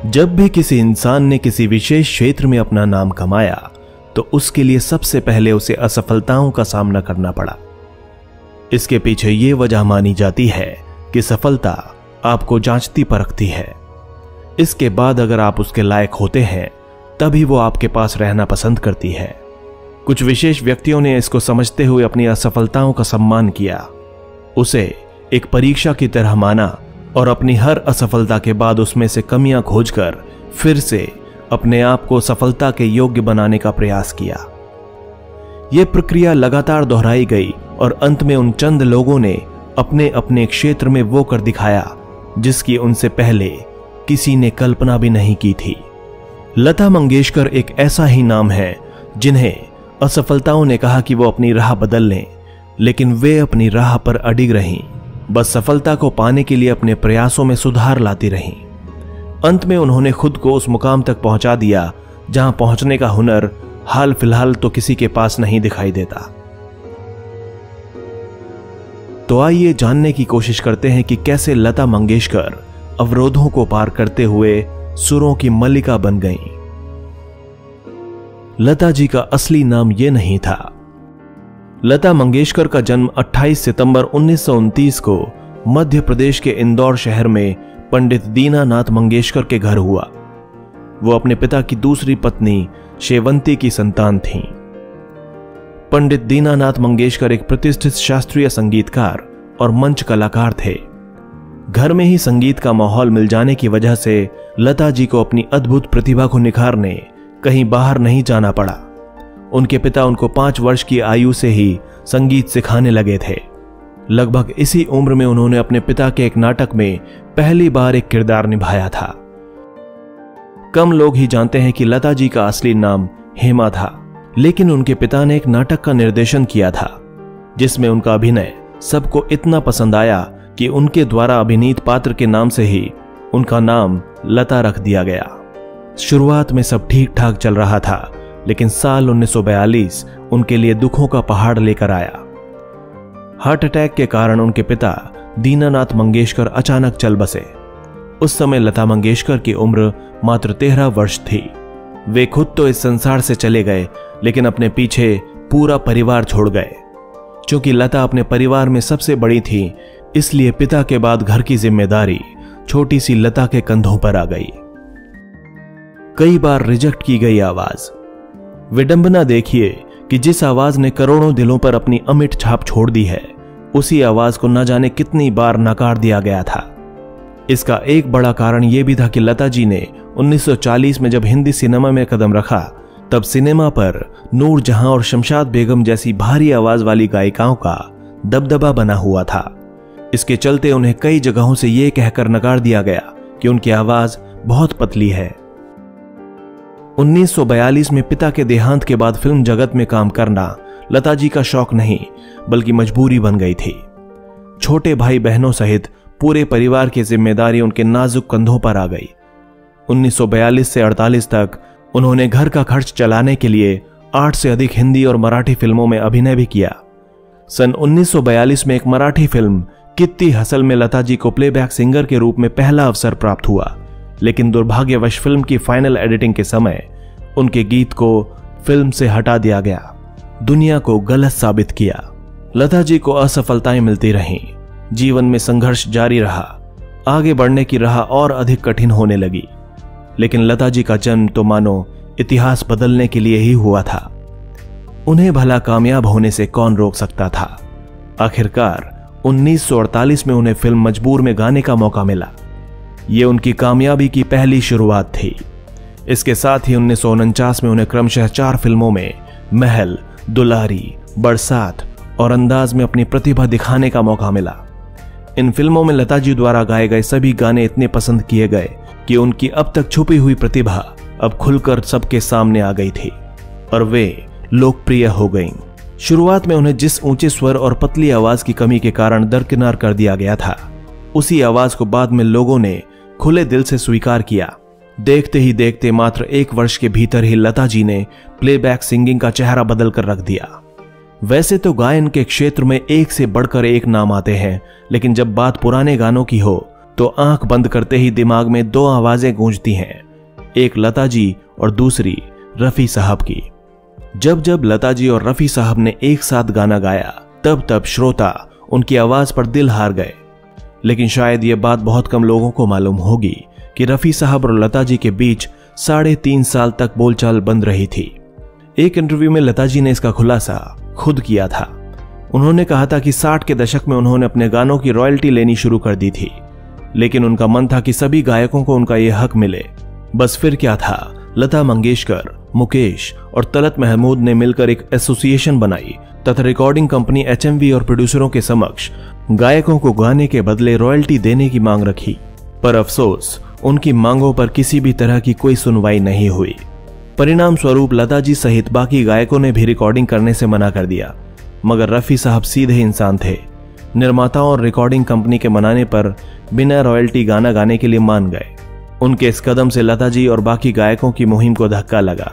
जब भी किसी इंसान ने किसी विशेष क्षेत्र में अपना नाम कमाया तो उसके लिए सबसे पहले उसे असफलताओं का सामना करना पड़ा। इसके पीछे ये वजह मानी जाती है कि सफलता आपको जांचती परखती है। इसके बाद अगर आप उसके लायक होते हैं तभी वो आपके पास रहना पसंद करती है। कुछ विशेष व्यक्तियों ने इसको समझते हुए अपनी असफलताओं का सम्मान किया, उसे एक परीक्षा की तरह माना और अपनी हर असफलता के बाद उसमें से कमियां खोजकर फिर से अपने आप को सफलता के योग्य बनाने का प्रयास किया। यह प्रक्रिया लगातार दोहराई गई और अंत में उन चंद लोगों ने अपने अपने क्षेत्र में वो कर दिखाया जिसकी उनसे पहले किसी ने कल्पना भी नहीं की थी। लता मंगेशकर एक ऐसा ही नाम है जिन्हें असफलताओं ने कहा कि वो अपनी राह बदल लें, लेकिन वे अपनी राह पर अडिग रहीं, बस सफलता को पाने के लिए अपने प्रयासों में सुधार लाती रहीं। अंत में उन्होंने खुद को उस मुकाम तक पहुंचा दिया जहां पहुंचने का हुनर हाल फिलहाल तो किसी के पास नहीं दिखाई देता। तो आइए जानने की कोशिश करते हैं कि कैसे लता मंगेशकर अवरोधों को पार करते हुए सुरों की मल्लिका बन गईं। लता जी का असली नाम यह नहीं था। लता मंगेशकर का जन्म 28 सितंबर 1929 को मध्य प्रदेश के इंदौर शहर में पंडित दीनानाथ मंगेशकर के घर हुआ। वो अपने पिता की दूसरी पत्नी शेवंती की संतान थीं। पंडित दीनानाथ मंगेशकर एक प्रतिष्ठित शास्त्रीय संगीतकार और मंच कलाकार थे। घर में ही संगीत का माहौल मिल जाने की वजह से लता जी को अपनी अद्भुत प्रतिभा को निखारने कहीं बाहर नहीं जाना पड़ा। उनके पिता उनको 5 वर्ष की आयु से ही संगीत सिखाने लगे थे। लगभग इसी उम्र में उन्होंने अपने पिता के एक नाटक में पहली बार एक किरदार निभाया था। कम लोग ही जानते हैं कि लता जी का असली नाम हेमा था, लेकिन उनके पिता ने एक नाटक का निर्देशन किया था जिसमें उनका अभिनय सबको इतना पसंद आया कि उनके द्वारा अभिनीत पात्र के नाम से ही उनका नाम लता रख दिया गया। शुरुआत में सब ठीक ठाक चल रहा था, लेकिन साल 1942 उनके लिए दुखों का पहाड़ लेकर आया। हार्ट अटैक के कारण उनके पिता दीनानाथ मंगेशकर अचानक चल बसे। उस समय लता मंगेशकर की उम्र मात्र 13 वर्ष थी। वे खुद तो इस संसार से चले गए, लेकिन अपने पीछे पूरा परिवार छोड़ गए। चूंकि लता अपने परिवार में सबसे बड़ी थी, इसलिए पिता के बाद घर की जिम्मेदारी छोटी सी लता के कंधों पर आ गई। कई बार रिजेक्ट की गई आवाज। विडंबना देखिए कि जिस आवाज ने करोड़ों दिलों पर अपनी अमिट छाप छोड़ दी है, उसी आवाज को न जाने कितनी बार नकार दिया गया था। इसका एक बड़ा कारण यह भी था कि लता जी ने 1940 में जब हिंदी सिनेमा में कदम रखा, तब सिनेमा पर नूर जहां और शमशाद बेगम जैसी भारी आवाज वाली गायिकाओं का दबदबा बना हुआ था। इसके चलते उन्हें कई जगहों से यह कहकर नकार दिया गया कि उनकी आवाज बहुत पतली है। 1942 में पिता के देहांत के बाद फिल्म जगत में काम करना लता जी का शौक नहीं बल्कि मजबूरी बन गई थी। छोटे भाई बहनों सहित पूरे परिवार की जिम्मेदारी उनके नाजुक कंधों पर आ गई। 1942 से 48 तक उन्होंने घर का खर्च चलाने के लिए 8 से अधिक हिंदी और मराठी फिल्मों में अभिनय भी किया। सन 1942 में एक मराठी फिल्म कित्ती हसल में लता जी को प्लेबैक सिंगर के रूप में पहला अवसर प्राप्त हुआ, लेकिन दुर्भाग्यवश फिल्म की फाइनल एडिटिंग के समय उनके गीत को फिल्म से हटा दिया गया। दुनिया को गलत साबित किया। लता जी को असफलताएं मिलती रहीं। जीवन में संघर्ष जारी रहा। आगे बढ़ने की राह और अधिक कठिन होने लगी, लेकिन लता जी का जन्म तो मानो इतिहास बदलने के लिए ही हुआ था। उन्हें भला कामयाब होने से कौन रोक सकता था। आखिरकार 1948 में उन्हें फिल्म मजबूर में गाने का मौका मिला। यह उनकी कामयाबी की पहली शुरुआत थी। इसके साथ ही 1949 में उन्हें क्रमशः 4 फिल्मों में महल, दुलारी, बरसात और अंदाज में अपनी प्रतिभा दिखाने का मौका मिला। इन फिल्मों में लता जी द्वारा गाए गए सभी गाने इतने पसंद किए गए कि उनकी अब तक छुपी हुई प्रतिभा अब खुलकर सबके सामने आ गई थी और वे लोकप्रिय हो गईं। शुरुआत में उन्हें जिस ऊंचे स्वर और पतली आवाज की कमी के कारण दरकिनार कर दिया गया था, उसी आवाज को बाद में लोगों ने खुले दिल से स्वीकार किया। देखते ही देखते मात्र 1 वर्ष के भीतर ही लता जी ने प्लेबैक सिंगिंग का चेहरा बदल कर रख दिया। वैसे तो गायन के क्षेत्र में एक से बढ़कर एक नाम आते हैं, लेकिन जब बात पुराने गानों की हो तो आंख बंद करते ही दिमाग में दो आवाजें गूंजती हैं, एक लता जी और दूसरी रफी साहब की। जब जब लता जी और रफी साहब ने एक साथ गाना गाया तब तब श्रोता उनकी आवाज पर दिल हार गए। लेकिन शायद यह बात बहुत कम लोगों को मालूम होगी कि रफी साहब और लता जी के बीच 3.5 साल तक बोलचाल बंद रही थी। एक इंटरव्यू में लता जी ने इसका खुलासा खुद किया था। उन्होंने कहा था कि 60 के दशक में उन्होंने अपने गानों की रॉयल्टी लेनी शुरू कर दी थी, लेकिन उनका मन था कि सभी गायकों को उनका यह हक मिले। बस फिर क्या था, लता मंगेशकर, मुकेश और तलत महमूद ने मिलकर एक एसोसिएशन बनाई तथा रिकॉर्डिंग कंपनी HMV और प्रोड्यूसरों के समक्ष गायकों को गाने के बदले रॉयल्टी देने की मांग रखी। पर अफसोस, उनकी मांगों पर किसी भी तरह की कोई सुनवाई नहीं हुई। परिणाम स्वरूप लता जी सहित बाकी गायकों ने भी रिकॉर्डिंग करने से मना कर दिया। मगर रफी साहब सीधे इंसान थे। निर्माताओं और रिकॉर्डिंग कंपनी के मनाने पर बिना रॉयल्टी गाना गाने के लिए मान गए। उनके इस कदम से लता जी और बाकी गायकों की मुहिम को धक्का लगा।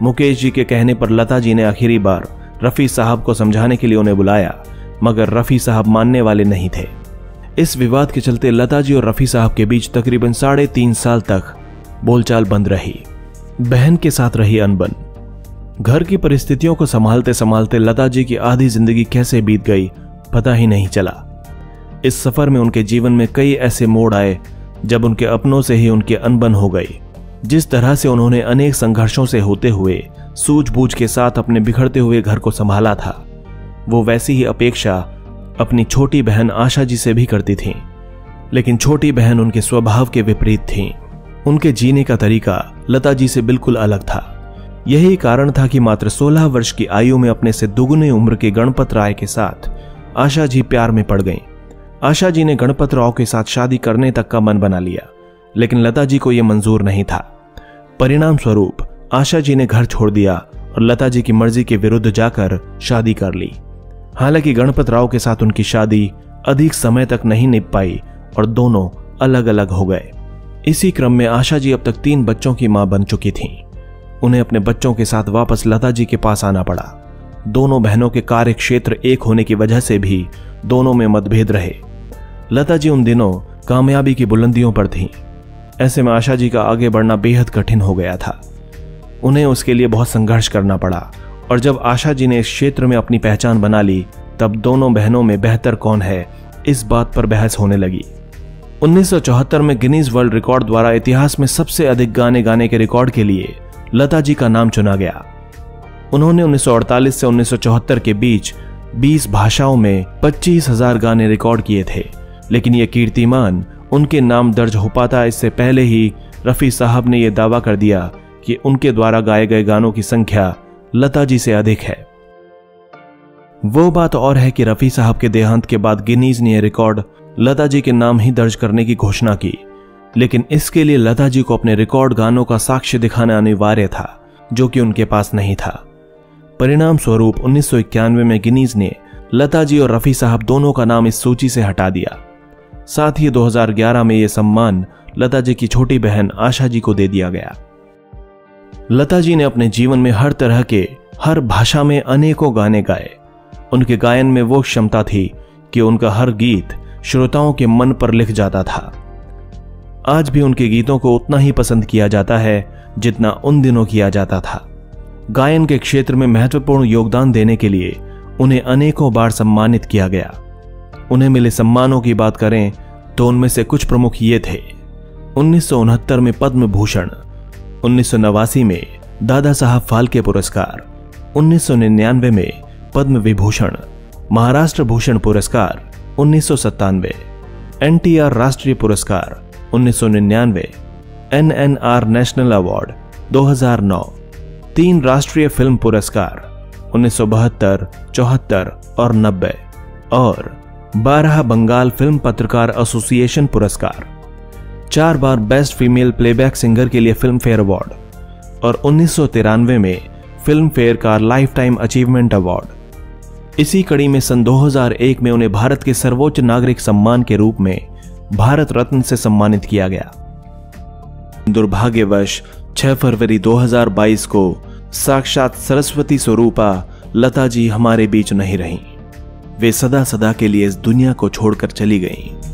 मुकेश जी के कहने पर लता जी ने आखिरी बार रफी साहब को समझाने के लिए उन्हें बुलाया, मगर रफी साहब मानने वाले नहीं थे। इस विवाद के चलते लता जी और रफी साहब के बीच तकरीबन 3.5 साल तक बोलचाल बंद रही। बहन के साथ रही अनबन। घर की परिस्थितियों को संभालते संभालते लता जी की आधी जिंदगी कैसे बीत गई पता ही नहीं चला। इस सफर में उनके जीवन में कई ऐसे मोड़ आए जब उनके अपनों से ही उनकी अनबन हो गई। जिस तरह से उन्होंने अनेक संघर्षों से होते हुए सूझबूझ के साथ अपने बिखरते हुए घर को संभाला था, वो वैसी ही अपेक्षा अपनी छोटी बहन आशा जी से भी करती थीं। लेकिन छोटी बहन उनके स्वभाव के विपरीत थीं। उनके जीने का तरीका लता जी से बिल्कुल अलग था। यही कारण था कि मात्र 16 वर्ष की आयु में अपने से दुगुने उम्र के गणपत राय के साथ आशा जी प्यार में पड़ गईं। आशा जी ने गणपत राव के साथ शादी करने तक का मन बना लिया, लेकिन लता जी को यह मंजूर नहीं था। परिणाम स्वरूप आशा जी ने घर छोड़ दिया और लता जी की मर्जी के विरुद्ध जाकर शादी कर ली। हालांकि गणपत राव के साथ उनकी शादी अधिक समय तक नहीं निभ पाई और दोनों अलग अलग हो गए। इसी क्रम में आशा जी अब तक 3 बच्चों की मां बन चुकी थीं। उन्हें अपने बच्चों के साथ वापस लता जी के पास आना पड़ा। दोनों बहनों के कार्य क्षेत्र एक होने की वजह से भी दोनों में मतभेद रहे। लता जी उन दिनों कामयाबी की बुलंदियों पर थीं। ऐसे में आशा जी का आगे बढ़ना बेहद कठिन हो गया था। उन्हें उसके लिए बहुत संघर्ष करना पड़ा और जब आशा जी ने इस क्षेत्र में अपनी पहचान बना ली तब दोनों बहनों में बेहतर कौन है, इस बात पर बहस होने लगी। 1974 में गिनीज वर्ल्ड रिकॉर्ड द्वारा इतिहास में सबसे अधिक गाने गाने के रिकॉर्ड के लिए लता जी का नाम चुना गया। उन्होंने 1948 से 1974 के बीच 20 भाषाओं में 25,000 गाने रिकॉर्ड किए थे, लेकिन यह कीर्तिमान उनके नाम दर्ज हो पाता इससे पहले ही रफी साहब ने यह दावा कर दिया कि उनके द्वारा गाए गए गानों की संख्या लता जी से अधिक है। वो बात और है कि रफी साहब के देहांत के बाद गिनीज ने यह रिकॉर्ड लता जी के नाम ही दर्ज करने की घोषणा की, लेकिन इसके लिए लता जी को अपने रिकॉर्ड गानों का साक्ष्य दिखाना अनिवार्य था, जो कि उनके पास नहीं था। परिणाम स्वरूप 1991 में गिनीज ने लता जी और रफी साहब दोनों का नाम इस सूची से हटा दिया। साथ ही 2011 में यह सम्मान लता जी की छोटी बहन आशा जी को दे दिया गया। लता जी ने अपने जीवन में हर तरह के, हर भाषा में अनेकों गाने गाए। उनके गायन में वो क्षमता थी कि उनका हर गीत श्रोताओं के मन पर लिख जाता था। आज भी उनके गीतों को उतना ही पसंद किया जाता है जितना उन दिनों किया जाता था। गायन के क्षेत्र में महत्वपूर्ण योगदान देने के लिए उन्हें अनेकों बार सम्मानित किया गया। उन्हें मिले सम्मानों की बात करें तो उनमें से कुछ प्रमुख ये थे: 1969 में पद्म भूषण, 1989 में दादा साहब फाल्के पुरस्कार, 1999 में पद्म विभूषण, महाराष्ट्र भूषण पुरस्कार 1997, NTR राष्ट्रीय पुरस्कार 1999, NNR नेशनल अवार्ड 2009, 3 राष्ट्रीय फिल्म पुरस्कार 1972, 74 और 90 और 12 बंगाल फिल्म पत्रकार एसोसिएशन पुरस्कार, 4 बार बेस्ट फीमेल प्लेबैक सिंगर के लिए फिल्म फेयर अवार्ड और 1993 में फिल्म फेयर का लाइफ टाइम अचीवमेंट अवार्ड। इसी कड़ी में सन 2001 में उन्हें भारत के सर्वोच्च नागरिक सम्मान के रूप में भारत रत्न से सम्मानित किया गया। दुर्भाग्यवश 6 फरवरी 2022 को साक्षात सरस्वती स्वरूपा लता जी हमारे बीच नहीं रहीं। वे सदा सदा के लिए इस दुनिया को छोड़कर चली गईं।